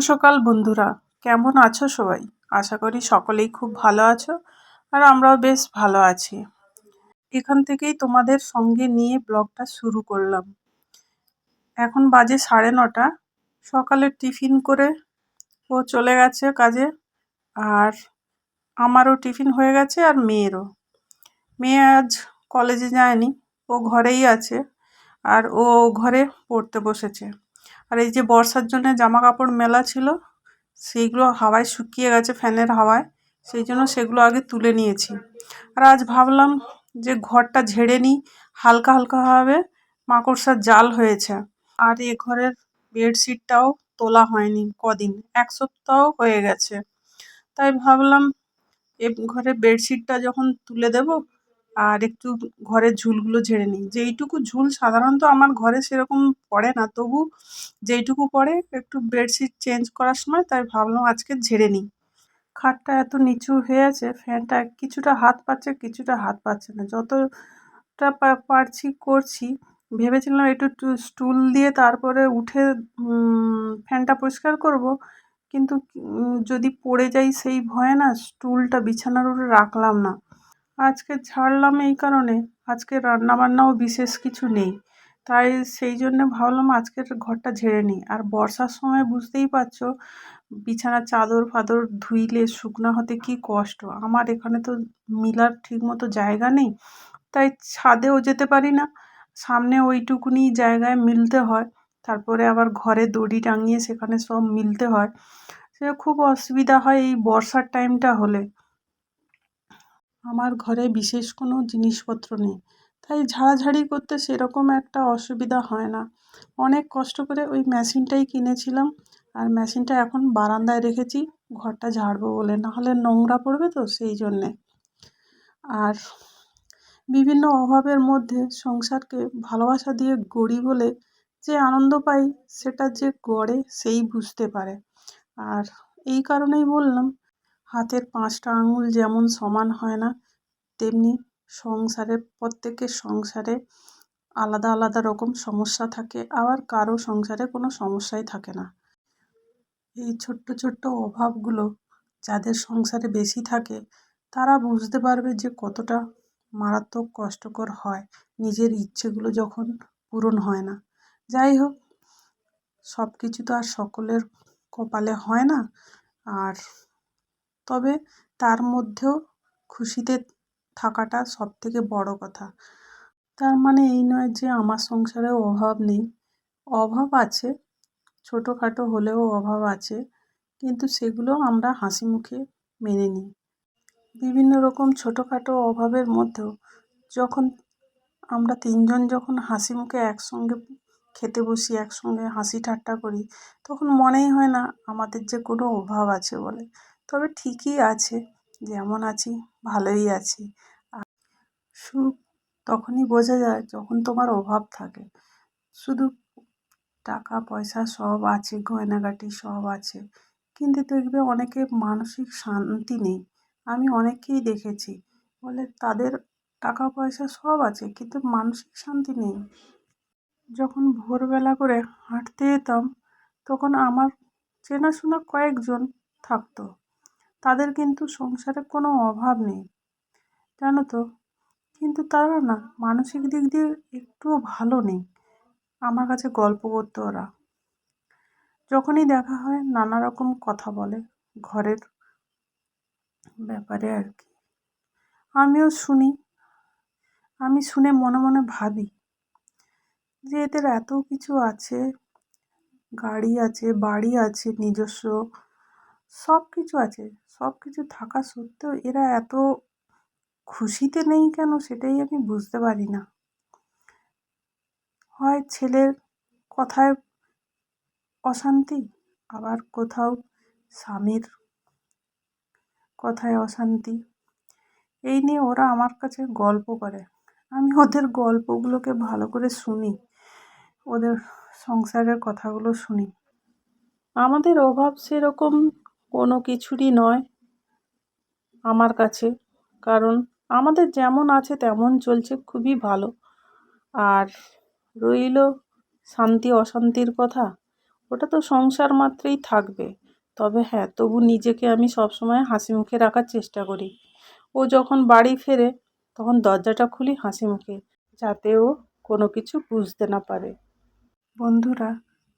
সকাল বন্ধুরা, কেমন আছো সবাই? আশা করি সকলেই খুব ভালো আছো আর আমরাও বেশ ভালো আছি। এখান থেকেই তোমাদের সঙ্গে নিয়ে ব্লগটা শুরু করলাম। এখন বাজে 9:30। সকালে টিফিন করে ও চলে গেছে কাজে, আর আমারও টিফিন হয়ে গেছে আর মেয়েরও। মেয়ে আজ কলেজে যায়নি, ও ঘরেই আছে আর ও ঘরে পড়তে বসেছে। আর এই যে বর্ষার জন্য জামা কাপড় মেলা ছিল, সেইগুলো হাওয়ায় শুকিয়ে গেছে ফ্যানের হাওয়ায়, সেই জন্য সেগুলো আগে তুলে নিয়েছি। আর আজ ভাবলাম যে ঘরটা ঝেড়ে নিই, হালকা হালকাভাবে মাকড়সার জাল হয়েছে। আর এ ঘরের বেডশিটটাও তোলা হয়নি কদিন, 1 সপ্তাহ হয়ে গেছে। তাই ভাবলাম এ ঘরে বেডশিটটা যখন তুলে দেব আর একটু ঘরের ঝুলগুলো ঝেড়ে নিই। যেইটুকু ঝুল সাধারণত আমার ঘরে সেরকম পড়ে না, তবু যেইটুকু পড়ে একটু বেডশিট চেঞ্জ করার সময়, তাই ভাবলাম আজকে ঝেড়ে নিই। খাটটা এত নিচু হয়ে আছে, ফ্যানটা কিছুটা হাত পাচ্ছে কিছুটা হাত পাচ্ছে না। যতটা পারছি করছি। ভেবেছিলাম একটু স্টুল দিয়ে তারপরে উঠে ফ্যানটা পরিষ্কার করব, কিন্তু যদি পড়ে যাই সেই ভয়ে না স্টুলটা বিছানার উপরে রাখলাম না। আজকে ছাড়লাম এই কারণে, আজকে রান্নাবান্নাও বিশেষ কিছু নেই, তাই সেই জন্য ভাবলাম আজকের ঘরটা ঝেড়ে নিই। আর বর্ষার সময় বুঝতেই পারছো, বিছানার চাদর ফাদর ধুইলে শুকনো হতে কি কষ্ট। আমার এখানে তো মিলার ঠিক মতো জায়গা নেই, তাই ছাদেও যেতে পারি না। সামনে ওইটুকুনি জায়গায় মিলতে হয়, তারপরে আবার ঘরে দড়ি টাঙিয়ে সেখানে সব মিলতে হয়। সে খুব অসুবিধা হয় এই বর্ষার টাইমটা হলে। আমার ঘরে বিশেষ কোনো জিনিসপত্র নেই, তাই ঝাড়াঝাড়ি করতে সেরকম একটা অসুবিধা হয় না। অনেক কষ্ট করে ওই মেশিনটাই কিনেছিলাম, আর মেশিনটা এখন বারান্দায় রেখেছি ঘরটা ঝাড়বো বলে, নাহলে নোংরা পড়বে তো সেই জন্যে। আর বিভিন্ন অভাবের মধ্যে সংসারকে ভালোবাসা দিয়ে গড়ি বলে যে আনন্দ পাই, সেটা যে গড়ে সেই বুঝতে পারে। আর এই কারণেই বললাম, হাতের 5টা আঙুল যেমন সমান হয় না, তেমনি প্রত্যেকের সংসারে আলাদা আলাদা রকম সমস্যা থাকে, আবার কারো সংসারে কোনো সমস্যাই থাকে না। এই ছোট্ট ছোট্ট অভাবগুলো যাদের সংসারে বেশি থাকে, তারা বুঝতে পারবে যে কতটা মারাত্মক কষ্টকর হয় নিজের ইচ্ছেগুলো যখন পূরণ হয় না। যাই হোক, সব কিছু তো আর সকলের কপালে হয় না। আর তবে তার মধ্যেও খুশিতে থাকাটা সবথেকে বড় কথা। তার মানে এই নয় যে আমার সংসারে অভাব নেই, অভাব আছে, ছোটোখাটো হলেও অভাব আছে, কিন্তু সেগুলো আমরা হাসি মুখে মেনে নিই। বিভিন্ন রকম ছোটোখাটো অভাবের মধ্যেও যখন আমরা 3জন যখন হাসি মুখে একসঙ্গে খেতে বসি, একসঙ্গে হাসি ঠাট্টা করি, তখন মনেই হয় না আমাদের যে কোনো অভাব আছে বলে। তবে ঠিকই আছে, যেমন আছি ভালোই আছি। সুখ তখনই বোঝা যায় যখন তোমার অভাব থাকে। শুধু টাকা পয়সা সব আছে, গয়নাগাটি সব আছে, কিন্তু দেখবে অনেকের মানসিক শান্তি নেই। আমি অনেককেই দেখেছি, বলে তাদের টাকা পয়সা সব আছে কিন্তু মানসিক শান্তি নেই। যখন ভোরবেলা করে হাঁটতে যেতাম, তখন আমার চেনাশোনা কয়েকজন থাকতো, তাদের কিন্তু সংসারে কোনো অভাব নেই, জানো তো, কিন্তু তারা না মানসিক দিক দিয়ে একটুও ভালো নেই। আমার কাছে গল্প করতো ওরা, যখনই দেখা হয় নানা রকম কথা বলে ঘরের ব্যাপারে আর কি। আমিও শুনি, আমি শুনে মনে মনে ভাবি যে এদের এত কিছু আছে, গাড়ি আছে, বাড়ি আছে নিজস্ব, সব কিছু আছে, সব কিছু থাকা সত্ত্বেও এরা এত খুশিতে নেই কেন, সেটাই আমি বুঝতে পারি না। হয় ছেলের কথায় অশান্তি, আবার কোথাও স্বামীর কথায় অশান্তি, এই নিয়ে ওরা আমার কাছে গল্প করে। আমি ওদের গল্পগুলোকে ভালো করে শুনি, ওদের সংসারের কথাগুলো শুনি। আমাদের অভাব সেরকম কোনো কিছুরই নয় আমার কাছে, কারণ আমাদের যেমন আছে তেমন চলছে, খুবই ভালো। আর রইল শান্তি অশান্তির কথা, ওটা তো সংসার মাত্রেই থাকবে। তবে হ্যাঁ, তবু নিজেকে আমি সবসময় হাসি মুখে রাখার চেষ্টা করি। ও যখন বাড়ি ফেরে তখন দরজাটা খুলি হাসি মুখে, যাতে ও কোনো কিছু বুঝতে না পারে। বন্ধুরা,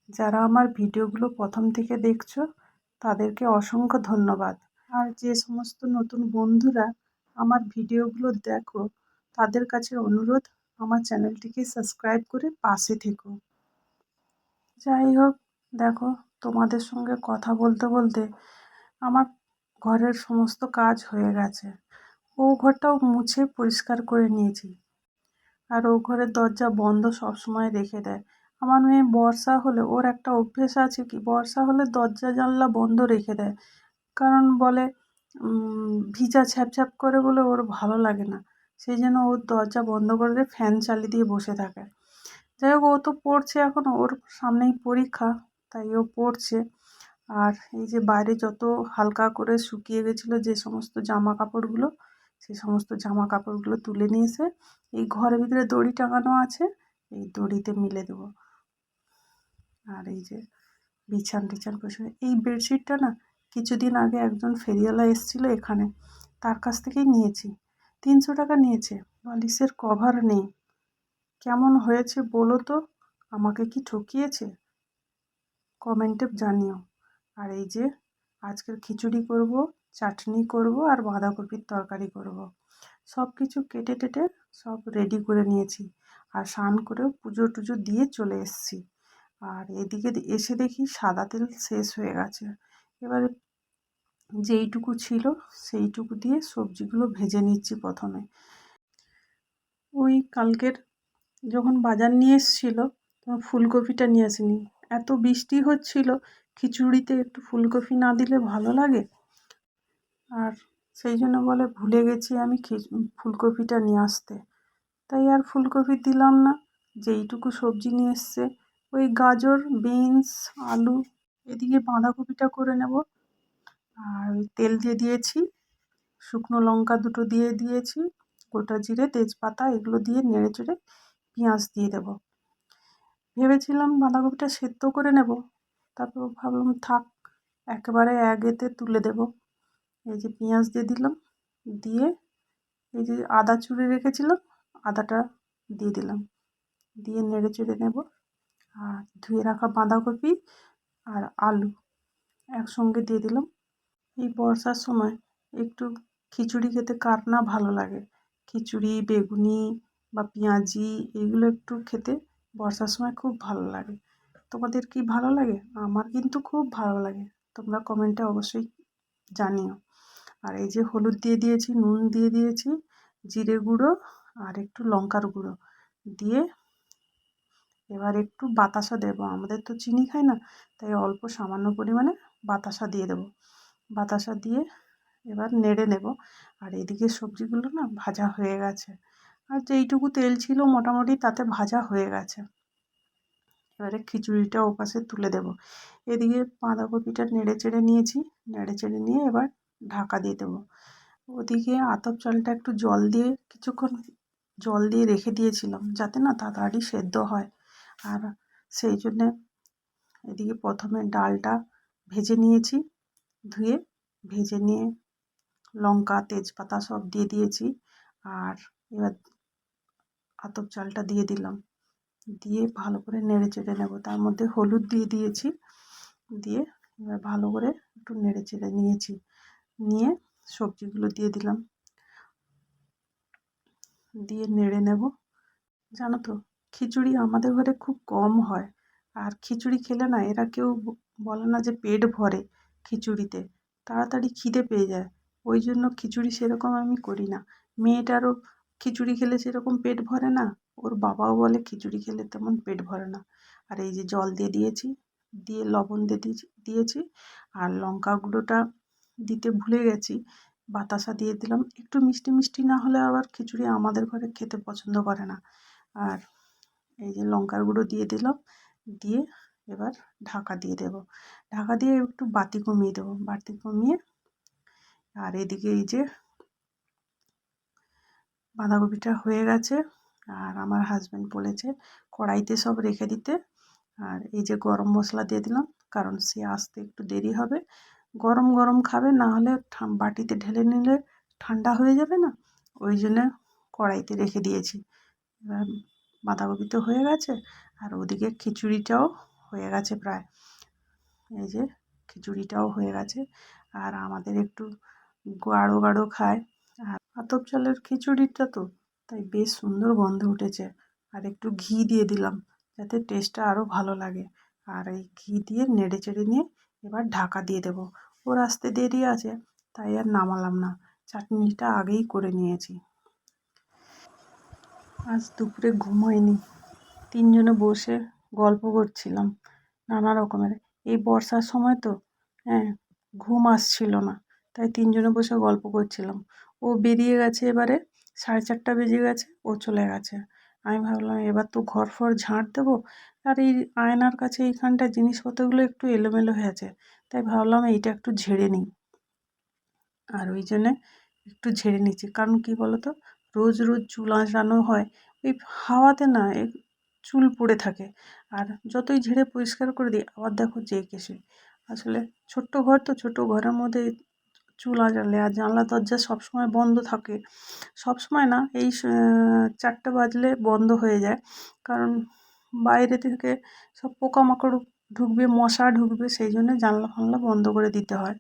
যারা আমার ভিডিওগুলো প্রথম থেকে দেখছো তাদেরকে অসংখ্য ধন্যবাদ। আর যে সমস্ত নতুন বন্ধুরা আমার ভিডিওগুলো দেখো তাদের কাছে অনুরোধ, আমার চ্যানেলটিকে সাবস্ক্রাইব করে পাশে থেকো। যাই হোক, দেখো, তোমাদের সঙ্গে কথা বলতে বলতে আমার ঘরের সমস্ত কাজ হয়ে গেছে। ও ঘরটাও মুছে পরিষ্কার করে নিয়েছি। আর ও ঘরের দরজা বন্ধ সব সময় রেখে দেয়। আমার মেয়ে বর্ষা হলে ওর একটা অভ্যেস আছে, কি বর্ষা হলে দরজা জানলা বন্ধ রেখে দেয়। কারণ বলে ভিজা ছ্যাপ করে বলে ওর ভালো লাগে না। সেই জন্য ওর দরজা বন্ধ করে ফ্যান চালিয়ে দিয়ে বসে থাকে। যাই হোক, ও তো পড়ছে, এখন ওর সামনেই পরীক্ষা, তাই ও পড়ছে। আর এই যে বাইরে যত হালকা করে শুকিয়ে গেছিলো যে সমস্ত জামা কাপড়গুলো, সেই সমস্ত জামা কাপড়গুলো তুলে নিয়ে এসে এই ঘরের ভিতরে দড়ি টাঙানো আছে, এই দড়িতে মিলে দেবো। আর এই যে বিছান টিছান পরিষ্কার। এই বেডশিটটা না কিছুদিন আগে একজন ফেরিওয়ালা এসেছিলো এখানে, তার কাছ থেকেই নিয়েছি। 300 টাকা নিয়েছে। বালিশের কভার নেই। কেমন হয়েছে বলো তো? আমাকে কি ঠকিয়েছে? কমেন্টে জানিও। আর এই যে আজকের খিচুড়ি করব, চাটনি করব আর বাঁধাকপির তরকারি করব। সব কিছু কেটে টেটে সব রেডি করে নিয়েছি। আর স্নান করেও পুজো টুজো দিয়ে চলে এসেছি। আর এদিকে এসে দেখি সাদা তেল শেষ হয়ে গেছে। এবারে যেইটুকু ছিল সেইটুকু দিয়ে সবজিগুলো ভেজে নিচ্ছি প্রথমে। ওই কালকের যখন বাজার নিয়ে এসেছিলো তখন ফুলকপিটা নিয়ে আসেনি। এত বৃষ্টি হচ্ছিল, খিচুড়িতে একটু ফুলকপি না দিলে ভালো লাগে। আর সেই জন্য বলে ভুলে গেছি আমি ফুলকপিটা নিয়ে আসতে। তাই আর ফুলকপি দিলাম না। যেইটুকু সবজি নিয়ে এসছে, ওই গাজর, বিনস, আলু, এদিকে বাঁধাকপিটা করে নেব। আর ওই তেল দিয়ে দিয়েছি, শুকনো লঙ্কা দুটো দিয়ে দিয়েছি, গোটা জিরে, তেজপাতা এগুলো দিয়ে নেড়ে চেড়ে পেঁয়াজ দিয়ে দেবো। ভেবেছিলাম বাঁধাকপিটা সেদ্ধ করে নেব, তারপর ভাবলাম থাক, একেবারে এক এতে তুলে দেব। এই যে পেঁয়াজ দিয়ে দিলাম, দিয়ে এই যে আদা চুড়ে রেখেছিলাম, আদাটা দিয়ে দিলাম, দিয়ে নেড়ে চেড়ে নেব। আর ধুয়ে রাখা বাঁধাকপি আর আলু একসঙ্গে দিয়ে দিলাম। এই বর্ষার সময় একটু খিচুড়ি খেতে কার না ভালো লাগে? খিচুড়ি, বেগুনি বা পেঁয়াজি এগুলো একটু খেতে বর্ষার সময় খুব ভালো লাগে। তোমাদের কি ভালো লাগে? আমার কিন্তু খুব ভালো লাগে। তোমরা কমেন্টে অবশ্যই জানিও। আর এই যে হলুদ দিয়ে দিয়েছি, নুন দিয়ে দিয়েছি, জিরে গুঁড়ো আর একটু লঙ্কার গুঁড়ো দিয়ে এবার একটু বাতাসা দেবো। আমাদের তো চিনি খায় না, তাই অল্প সামান্য পরিমাণে বাতাসা দিয়ে দেবো। বাতাসা দিয়ে এবার নেড়ে নেব। আর এদিকে সবজিগুলো না ভাজা হয়ে গেছে। আর যেইটুকু তেল ছিল মোটামুটি তাতে ভাজা হয়ে গেছে। এবারে খিচুড়িটা ওপাশে তুলে দেব। এদিকে বাঁধাকপিটা নেড়ে চেড়ে নিয়েছি, নেড়ে চেড়ে নিয়ে এবার ঢাকা দিয়ে দেবো। ওদিকে আতপ চালটা একটু কিছুক্ষণ জল দিয়ে রেখে দিয়েছিলাম, যাতে না তাড়াতাড়ি সেদ্ধ হয়। আর সেই জন্যে এদিকে প্রথমে ডালটা ভেজে নিয়েছি, ধুয়ে ভেজে নিয়ে লঙ্কা, তেজপাতা সব দিয়ে দিয়েছি। আর এবার আতপ চালটা দিয়ে দিলাম, দিয়ে ভালো করে নেড়ে চেড়ে নেব। তার মধ্যে হলুদ দিয়ে দিয়েছি, দিয়ে এবার ভালো করে একটু নেড়ে চেড়ে নিয়েছি। নিয়ে সবজিগুলো দিয়ে দিলাম, দিয়ে নেড়ে নেব। জানো তো, খিচুড়ি আমাদের ঘরে খুব কম হয়। আর খিচুড়ি খেলে না এরা কেউ বলে না যে পেট ভরে খিচুড়িতে, তাড়াতাড়ি খিদে পেয়ে যায়। ওই জন্য খিচুড়ি সেরকম আমি করি না। মেয়েটারও খিচুড়ি খেলে সেরকম পেট ভরে না, ওর বাবাও বলে খিচুড়ি খেলে তেমন পেট ভরে না। আর এই যে জল দিয়ে দিয়েছি, দিয়ে লবণ দিয়ে দিয়েছি। আর লঙ্কা গুঁড়োটা দিতে ভুলে গেছি, বাতাসা দিয়ে দিলাম। একটু মিষ্টি মিষ্টি না হলে আবার খিচুড়ি আমাদের ঘরে খেতে পছন্দ করে না। আর এই যে লঙ্কার গুঁড়ো দিয়ে দিলাম, দিয়ে এবার ঢাকা দিয়ে দেব। ঢাকা দিয়ে একটু বাতি কমিয়ে দেবো, বাতি কমিয়ে। আর এদিকে এই যে বাঁধাকপিটা হয়ে গেছে। আর আমার হাজব্যান্ড বলেছে কড়াইতে সব রেখে দিতে। আর এই যে গরম মশলা দিয়ে দিলাম, কারণ সে আসতে একটু দেরি হবে। গরম গরম খাবে, না হলে বাটিতে ঢেলে নিলে ঠান্ডা হয়ে যাবে না, ওই জন্যে কড়াইতে রেখে দিয়েছি। এবার বাঁধাকপি তো হয়ে গেছে, আর ওদিকে খিচুড়িটাও হয়ে গেছে প্রায়। এই যে খিচুড়িটাও হয়ে গেছে, আর আমাদের একটু গাঢ় গাঢ় খায়। আর আতপ চালের খিচুড়িটা তো, তাই বেশ সুন্দর গন্ধ উঠেছে। আর একটু ঘি দিয়ে দিলাম যাতে টেস্টটা আরও ভালো লাগে। আর এই ঘি দিয়ে নেড়ে চেড়ে নিয়ে এবার ঢাকা দিয়ে দেবো। ওর আসতে দেরি আছে, তাই আর নামালাম না, চাটনিটা আগেই করে নিয়েছি। আজ দুপুরে ঘুমোইনি, তিনজনে বসে গল্প করছিলাম নানা রকমের। এই বর্ষার সময় তো, হ্যাঁ, ঘুম আসছিল না, তাই তিনজনে বসে গল্প করছিলাম। ও বেরিয়ে গেছে, এবারে 4:30 বেজে গেছে, ও চলে গেছে। আমি ভাবলাম এবার তো ঘর ফর ঝাঁট দেবো। আর এই আয়নার কাছে এইখানটা জিনিসপত্রগুলো একটু এলোমেলো হয়ে আছে, তাই ভাবলাম এইটা একটু ঝেড়ে নিই। আর ওই জন্যে একটু ঝেড়ে নিচ্ছি, কারণ কি বলো তো, রোজ রোজ চুল আঁচড়ানো হয়, ওই হাওয়াতে না চুল পড়ে থাকে। আর যতই ঝেড়ে পরিষ্কার করে দিই আবার দেখো কেসে। আসলে ছোট্ট ঘর তো, ছোট ঘরের মধ্যে চুল আঁচড়ালে, আর জানলা দরজা সবসময় বন্ধ থাকে। সবসময় না, এই 4টা বাজলে বন্ধ হয়ে যায়, কারণ বাইরে থেকে সব পোকামাকড় ঢুকবে, মশা ঢুকবে, সেই জন্য জানলা ফানলা বন্ধ করে দিতে হয়।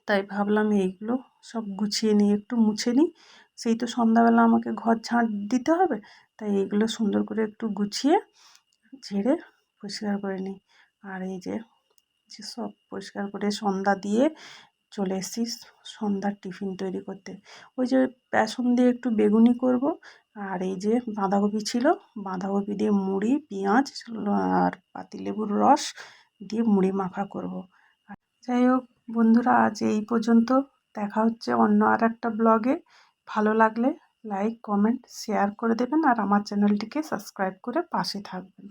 তাই ভাবলাম এইগুলো সব গুছিয়ে নিই, একটু মুছে নিই। সেই তো সন্ধ্যাবেলা আমাকে ঘর ঝাঁট দিতে হবে, তাই এইগুলো সুন্দর করে একটু গুছিয়ে ঝেড়ে পরিষ্কার করে নিই। আর এই যে যে সব পরিষ্কার করে সন্ধ্যা দিয়ে চলে এসেছি সন্ধ্যার টিফিন তৈরি করতে। ওই যে বেসন দিয়ে একটু বেগুনি করব, আর এই যে বাঁধাকপি ছিল, বাঁধাকপি দিয়ে মুড়ি, পেঁয়াজ আর পাতিলেবুর রস দিয়ে মুড়ি মাখা করব। যাই হোক বন্ধুরা, আজ এই পর্যন্ত। দেখা হচ্ছে অন্য আর একটা ব্লগে। ভালো লাগলে লাইক, কমেন্ট, শেয়ার করে দেবেন, আর আমার চ্যানেলটিকে সাবস্ক্রাইব করে পাশে থাকবেন।